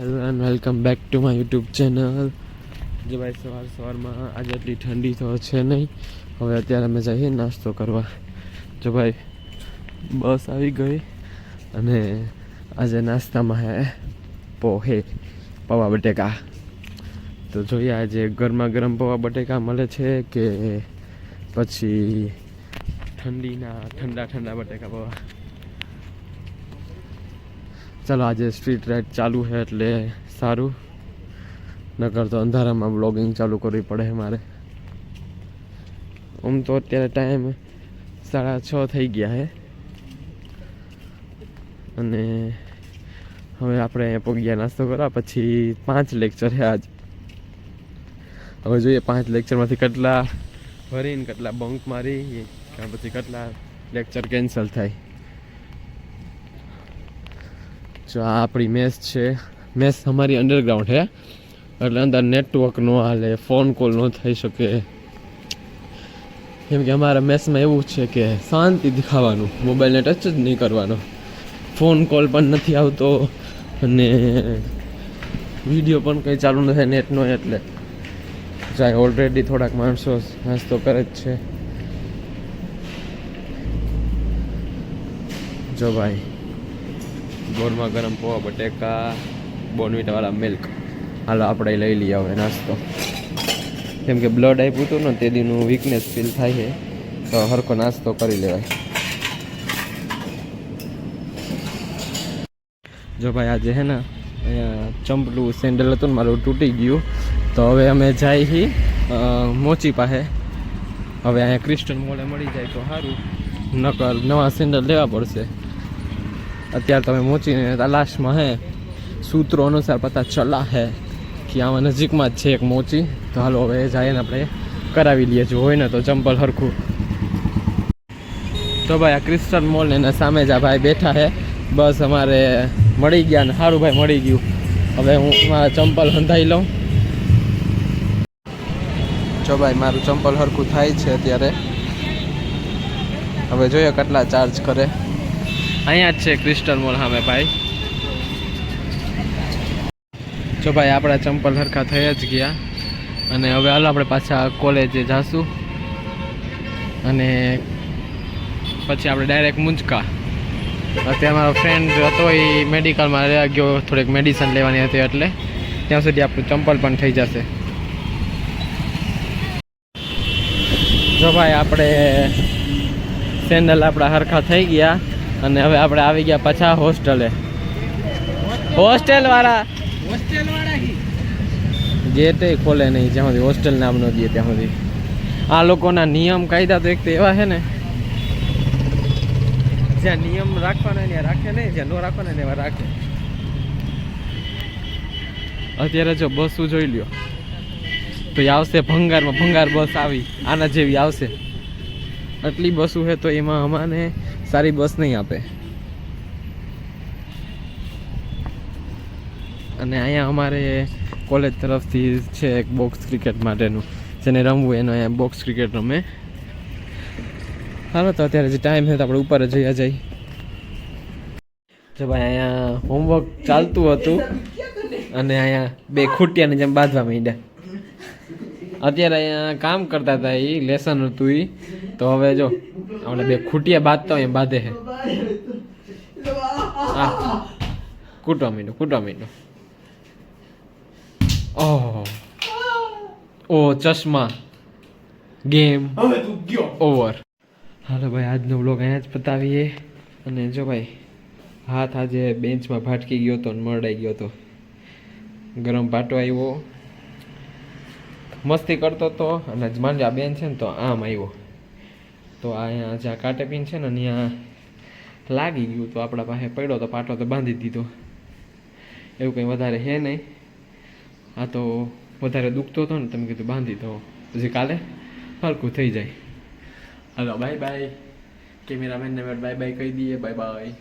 Hello and welcome back to my YouTube channel. જો ભાઈ સવારમાં આજે એટલી ઠંડી તો છે નહીં. હવે અત્યારે અમે જઈએ નાસ્તો કરવા. જો ભાઈ બસ આવી ગઈ અને આજે નાસ્તામાં હે પોહે પૌવા બટેકા. તો જોઈએ આજે ગરમા ગરમ પૌવા બટેકા મળે છે કે પછી ઠંડા બટેકા પૌવા. ચાલો આજે સ્ટ્રીટ રાઇડ ચાલુ છે એટલે સારું, નકર તો અંધારામાં બ્લોગિંગ ચાલુ કરવી પડે મારે. આમ તો અત્યારે ટાઈમ 6:30 થઈ ગયા છે અને હવે આપણે અહીંયા પહોંચી નાસ્તો કરવા. પછી 5 લેક્ચર છે આજ. હવે જોઈએ 5 લેક્ચરમાંથી કેટલા ભરીને કેટલા બંક મારી કે પછી કેટલા લેક્ચર કેન્સલ થાય. જો આ આપણી મેસ છે. મેસ અમારી અંડરગ્રાઉન્ડ છે એટલે અંદર નેટવર્ક ન હાલે, ફોન કોલ ન થઈ શકે. કેમ કે અમારા મેસમાં એવું છે કે શાંતિથી ખાવાનું, મોબાઈલને ટચ જ નહીં કરવાનો, ફોન કોલ પણ નથી આવતો અને વિડીયો પણ કંઈ ચાલુ નથી નેટનો. એટલે જાય ઓલરેડી થોડાક માણસો નાસ્તો કરે જ છે. જો ભાઈ ગોરમાં ગરમ પૌવા બટેકા, બોર્નવિટાવાળા મિલ્ક. હાલો આપણે લઈ લઈએ હવે નાસ્તો. કેમ કે બ્લડ આપ્યું હતું ને તે દીનું વીકનેસ ફીલ થાય છે, તો હરખો નાસ્તો કરી લેવાય. જો ભાઈ આજે હે ને અહીંયા ચંપલું સેન્ડલ હતું ને મારું તૂટી ગયું, તો હવે અમે જાય છીએ મોચી પાસે. હવે અહીંયા ક્રિસ્ટન મોલે મળી જાય તો સારું, નકર નવા સેન્ડલ લેવા પડશે. અત્યારે તમે મોચીને તલાશમાં હે, સૂત્રો અનુસાર પતા ચલા હે કે આમાં નજીકમાં જ છે એક મોચી. તો હાલો હવે જઈને આપણે કરાવી લઈએ, જો હોય ને તો ચંપલ હરખું. તો ભાઈ આ ક્રિસ્ટન મોલ ને એના સામે જ આ ભાઈ બેઠા છે. બસ અમારે મળી ગયા ને સારું ભાઈ મળી ગયું. હવે હું મારા ચંપલ હંધાઈ લઉં. જો ભાઈ મારું ચંપલ હરખું થાય છે અત્યારે. હવે જોઈએ કેટલા ચાર્જ કરે. અહીંયા જ છે ક્રિસ્ટલ મોલ સામે ભાઈ. જો ભાઈ આપણા ચંપલ હરખા થઈ જ ગયા અને હવે હાલો આપણે પાછા કોલેજે જાશું અને પછી આપણે ડાયરેક્ટ મુંજકા. અત્યારે મારો ફ્રેન્ડ હતો એ મેડિકલમાં રહ્યા ગયો, થોડીક મેડિસિન લેવાની હતી એટલે ત્યાં સુધી આપણું ચંપલ પણ થઈ જશે. જો ભાઈ આપણે સેન્ડલ આપણા હરખા થઈ ગયા અને હવે આપણે આવી ગયા પાછા હોસ્ટેલે. હોસ્ટેલ વાળા ગેટ ખોલે નહીં જ્યાં સુધી હોસ્ટેલ નામ ન દે ત્યાં સુધી. આ લોકોના નિયમ કાયદા તો એક તો એવા છે ને, જ્યાં નિયમ રાખવાના ત્યાં રાખે નહીં, જ્યાં ન રાખવાના ને એવા રાખે. અત્યારે જો બસો જોઈ લ્યો તો એ આવશે ભંગારમાં, ભંગાર બસ આવી આના જેવી આવશે. આટલી બસો છે તો એમાં અમાને સારી બસ નહીં આપે. અને અહીંયા અમારે કોલેજ તરફથી છે એક બોક્સ ક્રિકેટ માટેનું, જેને રમવું એનો અહીંયા બોક્સ ક્રિકેટ રમે. હાલો તો અત્યારે જે ટાઈમ છે તો આપણે ઉપર જ જઈ. જો ભાઈ અહીંયા હોમવર્ક ચાલતું હતું અને અહીંયા બે ખૂટિયાની જેમ બાંધવા માંડ્યા. અત્યારે અહીંયા કામ કરતા હતા, એ લેસન હતું એ. તો હવે જો આપણે બે ખૂટિયા બાંધતા હોય એમ બાંધે છે. હા કૂટવા માંડો. ઓહ ચશ્મા ગેમ ઓવર. હાલો ભાઈ આજનો વ્લોગ અહીંયા જ પતાવીએ. અને જો ભાઈ હાથ આજે બેન્ચમાં ફાટકી ગયો હતો ને મરડાઈ ગયો હતો. ગરમ પાટો આવ્યો, મસ્તી કરતો હતો અને માનજો આ બેન છે ને તો આમ આવ્યો તો અહીંયા જ્યાં કાટેપીન છે ને ત્યાં લાગી ગયું. તો આપણા પાસે પડ્યો તો પાટો તો બાંધી દીધો. એવું કંઈ વધારે છે નહીં. આ તો વધારે દુખતો હતો ને તમે કીધું બાંધી દો, પછી કાલે હરખું થઈ જાય. હાલો બાય બાય. કેમેરામેનને બાય બાય કહી દઈએ. Bye bye.